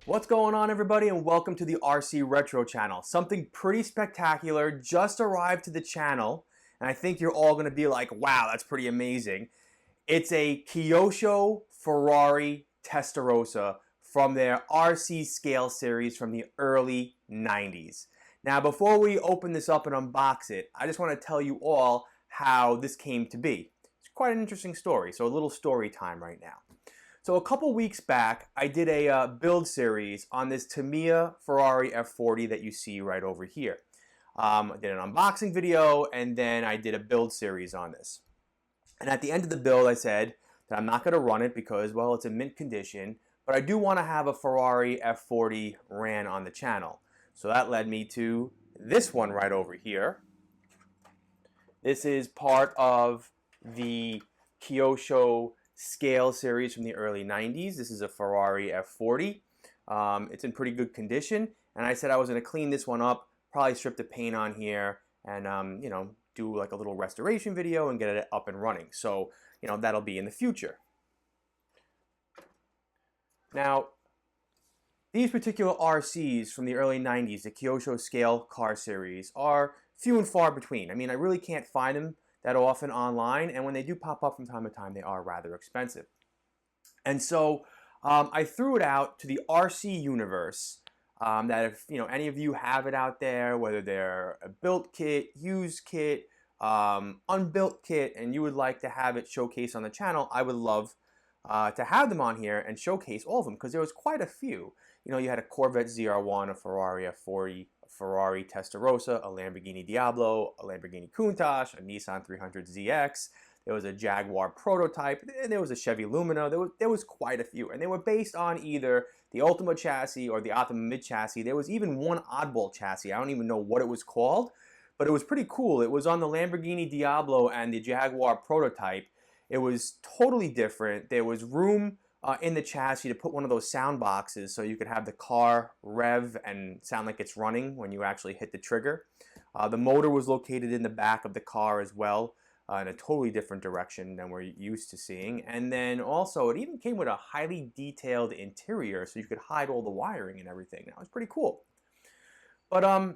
What's going on, everybody, and welcome to the RC Retro channel. Something pretty spectacular just arrived to the channel, and I think you're all going to be like, wow, that's pretty amazing. It's a Kyosho Ferrari Testarossa from their RC scale series from the early 90s. Now, before we open this up and unbox it, I just want to tell you all how this came to be. It's quite an interesting story, so a little story time right now. So a couple weeks back, I did a build series on this Tamiya Ferrari F40 that you see right over here. I did an unboxing video, and then I did a build series on this. And at the end of the build, I said that I'm not going to run it because, well, it's in mint condition, but I do want to have a Ferrari F40 ran on the channel. So that led me to this one right over here. This is part of the Kyosho scale series from the early 90s. This is a Ferrari F40. It's in pretty good condition, and I said I was going to clean this one up, probably strip the paint on here, and you know, do like a little restoration video and get it up and running. So you know, that'll be in the future. Now, these particular RCs from the early 90s, the Kyosho scale car series, are few and far between. I mean, I really can't find them that often online, and when they do pop up from time to time, they are rather expensive. And so I threw it out to the RC universe, that if you know any of you have it out there, whether they're a built kit, used kit, unbuilt kit, and you would like to have it showcased on the channel, I would love to have them on here and showcase all of them, because there was quite a few. You know, you had a Corvette ZR1, a Ferrari F40, Ferrari Testarossa, a Lamborghini Diablo, a Lamborghini Countach, a Nissan 300 ZX. There was a Jaguar prototype, and there was a Chevy Lumina. There was quite a few, and they were based on either the Ultima chassis or the Optima Mid chassis. There was even one oddball chassis. I don't even know what it was called, but it was pretty cool. It was on the Lamborghini Diablo and the Jaguar prototype. It was totally different. There was room in the chassis to put one of those sound boxes so you could have the car rev and sound like it's running when you actually hit the trigger. The motor was located in the back of the car as well, in a totally different direction than we're used to seeing. And then also it even came with a highly detailed interior so you could hide all the wiring and everything. That was pretty cool. But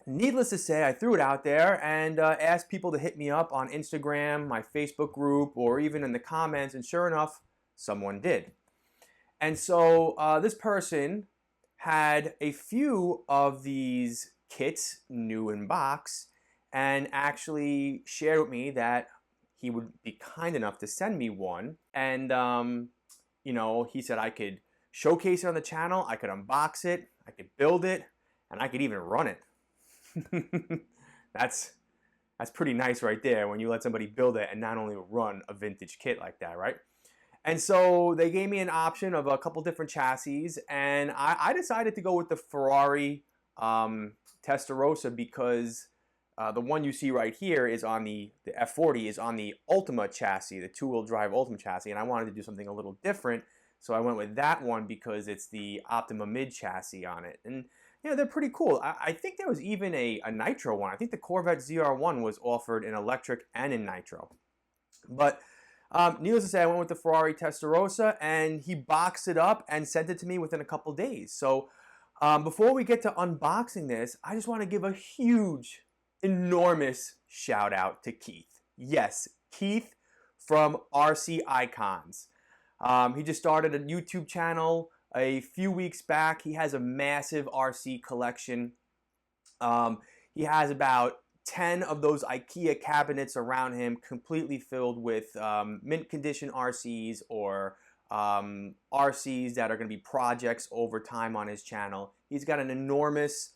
needless to say, I threw it out there and asked people to hit me up on Instagram, my Facebook group, or even in the comments, and sure enough, someone did. And so this person had a few of these kits new in box and actually shared with me that he would be kind enough to send me one. And, you know, he said I could showcase it on the channel, I could unbox it, I could build it, and I could even run it. That's pretty nice right there when you let somebody build it and not only run a vintage kit like that, right? And so they gave me an option of a couple different chassis, and I decided to go with the Ferrari Testarossa because the one you see right here is on the F40 is on the Ultima chassis, the two-wheel drive Ultima chassis, and I wanted to do something a little different, so I went with that one because it's the Optima Mid chassis on it. And yeah, they're pretty cool. I think there was even a nitro one. I think the Corvette ZR1 was offered in electric and in nitro. But needless to say, I went with the Ferrari Testarossa, and he boxed it up and sent it to me within a couple days. So before we get to unboxing this, I just want to give a huge, enormous shout out to Keith. Yes, Keith from RC Icons. He just started a YouTube channel a few weeks back. He has a massive RC collection. He has about 10 of those IKEA cabinets around him, completely filled with mint condition RCs or RCs that are going to be projects over time on his channel. He's got an enormous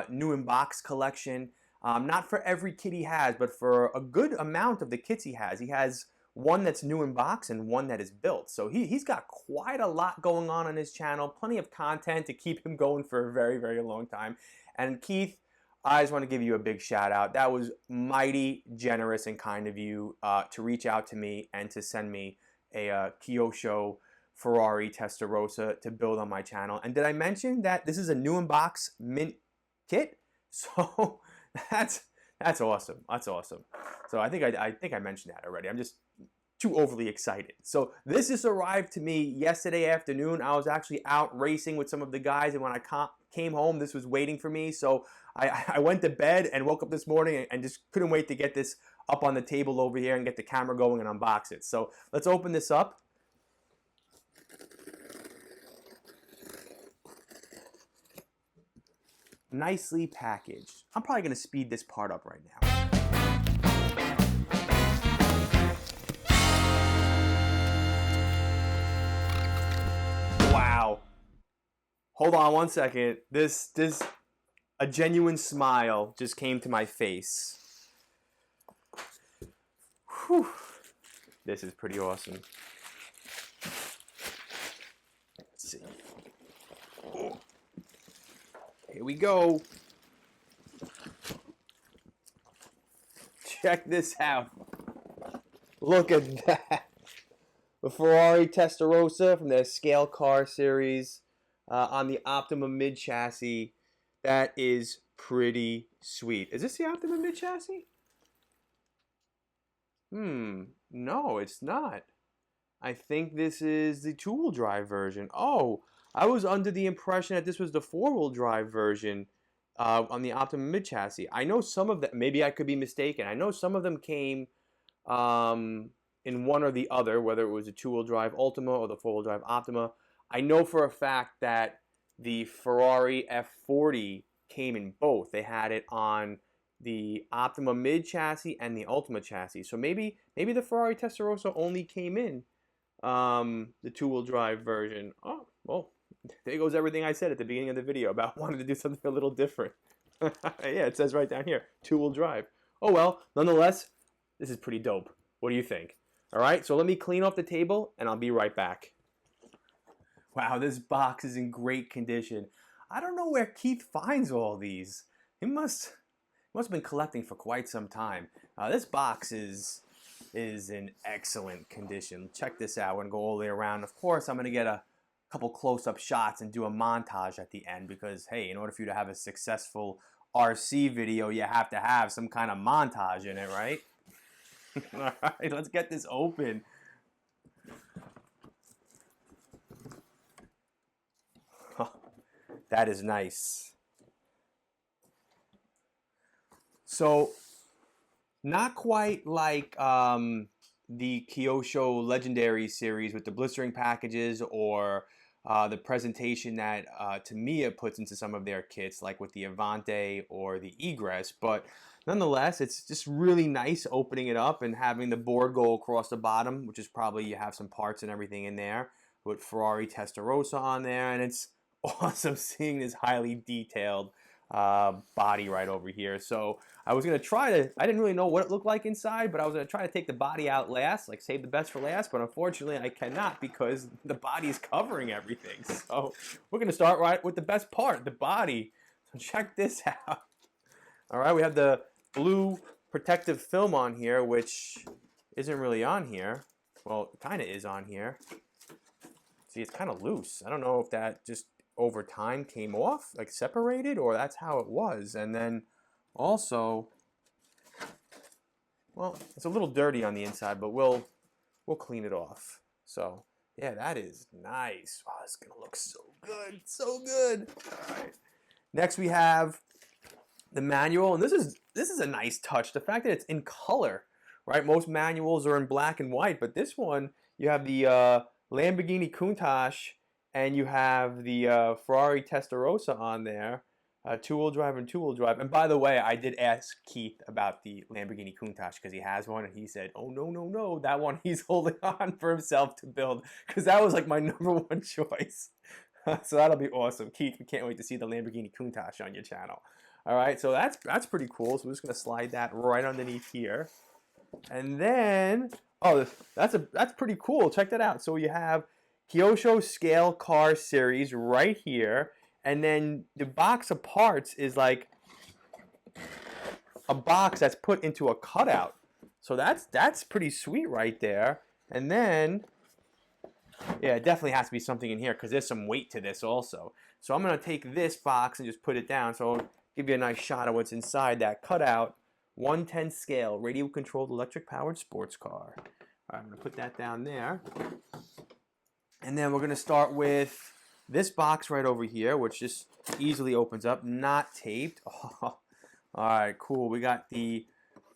new in box collection. Not for every kit he has, but for a good amount of the kits he has. He has one that's new in box and one that is built. So he's got quite a lot going on his channel, plenty of content to keep him going for a very, very long time. And Keith, I just want to give you a big shout out. That was mighty generous and kind of you to reach out to me and to send me a Kyosho Ferrari Testarossa to build on my channel. And did I mention that this is a new in box mint kit? So that's awesome. That's awesome. So I think I mentioned that already. I'm just too overly excited. So this just arrived to me yesterday afternoon. I was actually out racing with some of the guys, and when I came home, this was waiting for me. So I went to bed and woke up this morning and just couldn't wait to get this up on the table over here and get the camera going and unbox it. So let's open this up. Nicely packaged. I'm probably going to speed this part up right now. Wow. Hold on one second. A genuine smile just came to my face. Whew. This is pretty awesome. Let's see. Oh. Here we go. Check this out. Look at that. The Ferrari Testarossa from the Scale Car Series on the Optima Mid chassis. That is pretty sweet. Is this the Optima Mid chassis? No, it's not. I think this is the two-wheel drive version. Oh, I was under the impression that this was the four-wheel drive version on the Optima Mid chassis. I know some of them, maybe I could be mistaken. I know some of them came in one or the other, whether it was a two-wheel drive Ultima or the four-wheel drive Optima. I know for a fact that the Ferrari F40 came in both. They had it on the Optima Mid chassis and the Ultima chassis. So maybe the Ferrari Testarossa only came in the two-wheel drive version. Oh, well, there goes everything I said at the beginning of the video about wanting to do something a little different. Yeah, it says right down here, two-wheel drive. Oh well, nonetheless, this is pretty dope. What do you think? All right, so let me clean off the table and I'll be right back. Wow, this box is in great condition. I don't know where Keith finds all these. He must have been collecting for quite some time. This box is in excellent condition. Check this out. I'm gonna go all the way around. Of course, I'm gonna get a couple close-up shots and do a montage at the end because, hey, in order for you to have a successful RC video, you have to have some kind of montage in it, right? All right, let's get this open. That is nice. So, not quite like the KYOSHO Legendary series with the blistering packages or the presentation that Tamiya puts into some of their kits, like with the Avante or the Egress. But nonetheless, it's just really nice opening it up and having the board go across the bottom, which is probably you have some parts and everything in there with Ferrari Testarossa on there. And it's awesome seeing this highly detailed body right over here. So I was going to try to, I didn't really know what it looked like inside, but I was going to try to take the body out last, like save the best for last, but unfortunately I cannot because the body is covering everything. So we're going to start right with the best part, the body. So check this out. All right, we have the blue protective film on here, which isn't really on here. Well, it kind of is on here. See, it's kind of loose. I don't know if that just over time came off, like separated, or that's how it was. And then also, well, it's a little dirty on the inside, but we'll clean it off. So yeah, that is nice. Wow, it's gonna look so good, so good. All right. Next we have the manual, and this is a nice touch. The fact that it's in color, right? Most manuals are in black and white, but this one you have the Lamborghini Countach and you have the Ferrari Testarossa on there, two-wheel drive and two-wheel drive. And by the way, I did ask Keith about the Lamborghini Countach because he has one, and he said, oh, no, that one he's holding on for himself to build because that was like my #1 choice. So that'll be awesome. Keith, we can't wait to see the Lamborghini Countach on your channel. All right, so that's pretty cool. So we're just going to slide that right underneath here. And then, oh, that's pretty cool. Check that out. So you have KYOSHO Scale Car Series right here, and then the box of parts is like a box that's put into a cutout. So that's pretty sweet right there. And then, yeah, it definitely has to be something in here because there's some weight to this also. So I'm gonna take this box and just put it down. So I'll give you a nice shot of what's inside that cutout. 1/10 scale, radio controlled electric powered sports car. I'm going to put that down there. And then we're going to start with this box right over here, which just easily opens up, not taped. Oh, all right, cool. We got the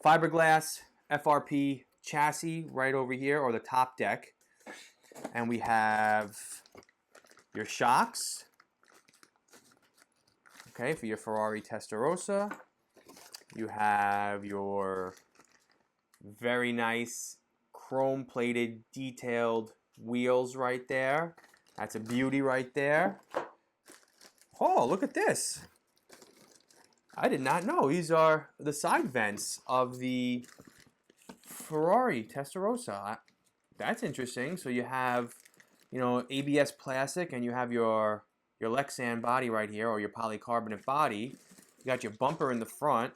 fiberglass FRP chassis right over here, or the top deck. And we have your shocks, okay, for your Ferrari Testarossa. You have your very nice chrome-plated, detailed wheels right there. That's a beauty right there. Oh, look at this. I did not know. These are the side vents of the Ferrari Testarossa. That's interesting. So you have, you know, ABS plastic, and you have your Lexan body right here, or your polycarbonate body. You got your bumper in the front.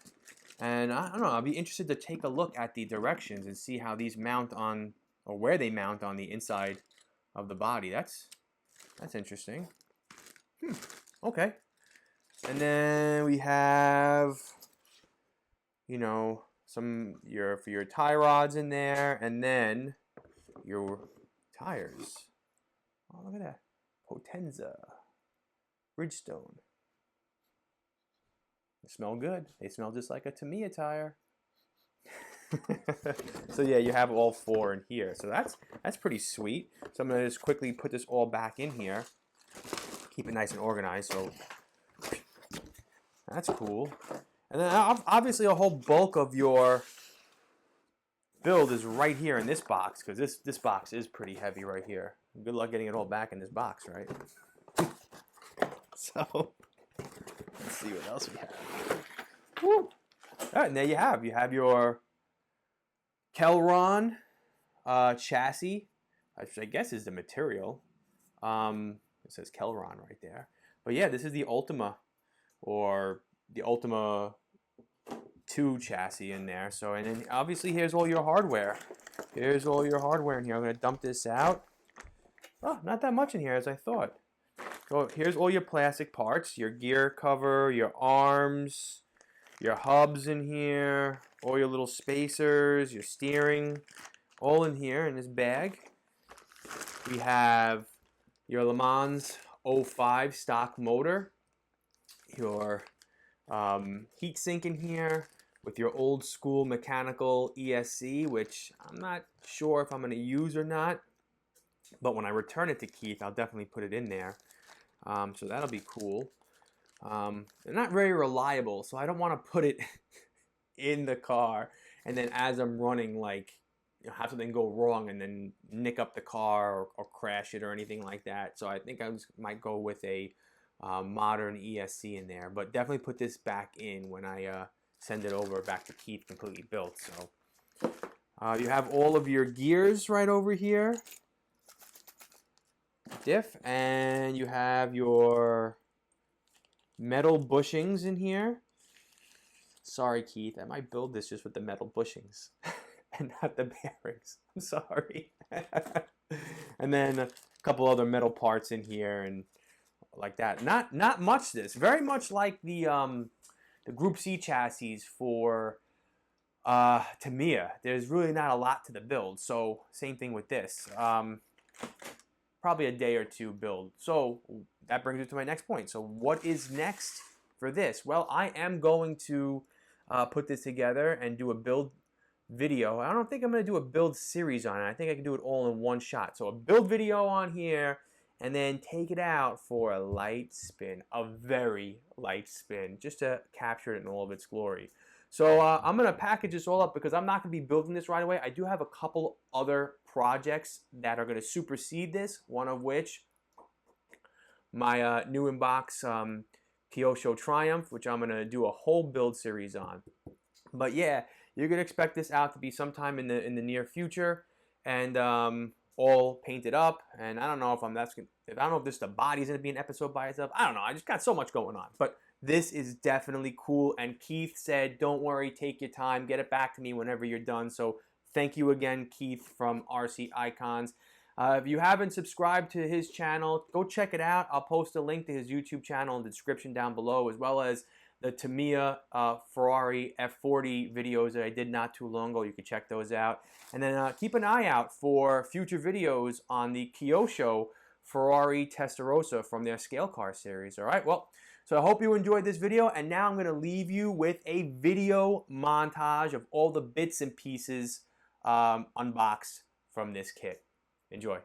And I don't know, I'll be interested to take a look at the directions and see how these mount on, or where they mount on the inside of the body. That's interesting. Okay. And then we have, you know, some for your tie rods in there, and then your tires. Oh, look at that. Potenza. Bridgestone. They smell good. They smell just like a Tamiya tire. So yeah, you have all four in here. So that's pretty sweet. So I'm gonna just quickly put this all back in here. Keep it nice and organized. So that's cool. And then obviously a whole bulk of your build is right here in this box, because this box is pretty heavy right here. Good luck getting it all back in this box, right? So let's see what else we have. Woo. All right, and there you have your Kelron chassis, which I guess is the material. It says Kelron right there. But yeah, this is the Ultima, or the Ultima 2 chassis in there. So, and then obviously here's all your hardware. Here's all your hardware in here. I'm going to dump this out. Oh, not that much in here as I thought. So here's all your plastic parts, your gear cover, your arms, your hubs in here, all your little spacers, your steering, all in here in this bag. We have your Le Mans 05 stock motor, your heat sink in here with your old school mechanical ESC, which I'm not sure if I'm going to use or not, but when I return it to Keith, I'll definitely put it in there. So that'll be cool. They're not very reliable, so I don't want to put it in the car and then as I'm running, like, you know, have something go wrong and then nick up the car or crash it or anything like that. So I think I just might go with a modern ESC in there, but definitely put this back in when I send it over back to Keith completely built. So you have all of your gears right over here. Diff, and you have your metal bushings in here. Sorry, Keith, I might build this just with the metal bushings and not the bearings. I'm sorry. And then a couple other metal parts in here and like that. Not much this. Very much like the Group C chassis for Tamiya. There's really not a lot to the build. So same thing with this. Probably a day or two build. So that brings me to my next point. So what is next for this? Well, I am going to put this together and do a build video. I don't think I'm going to do a build series on it. I think I can do it all in one shot. So a build video on here, and then take it out for a light spin, a very light spin, just to capture it in all of its glory. So I'm going to package this all up because I'm not going to be building this right away. I do have a couple other projects that are going to supersede this, one of which my new inbox KYOSHO Triumph, which I'm going to do a whole build series on. But yeah, you're going to expect this out to be sometime in the near future, and all painted up. And I don't know if I don't know if this the body's going to be an episode by itself. I don't know. I just got so much going on. But this is definitely cool, and Keith said, don't worry, take your time, get it back to me whenever you're done. So thank you again, Keith from RC Icons. If you haven't subscribed to his channel, go check it out. I'll post a link to his YouTube channel in the description down below, as well as the Tamiya Ferrari F40 videos that I did not too long ago. You can check those out. And then keep an eye out for future videos on the KYOSHO Ferrari Testarossa from their scale car series. All right, well, so I hope you enjoyed this video, and now I'm going to leave you with a video montage of all the bits and pieces unboxed from this kit. Enjoy.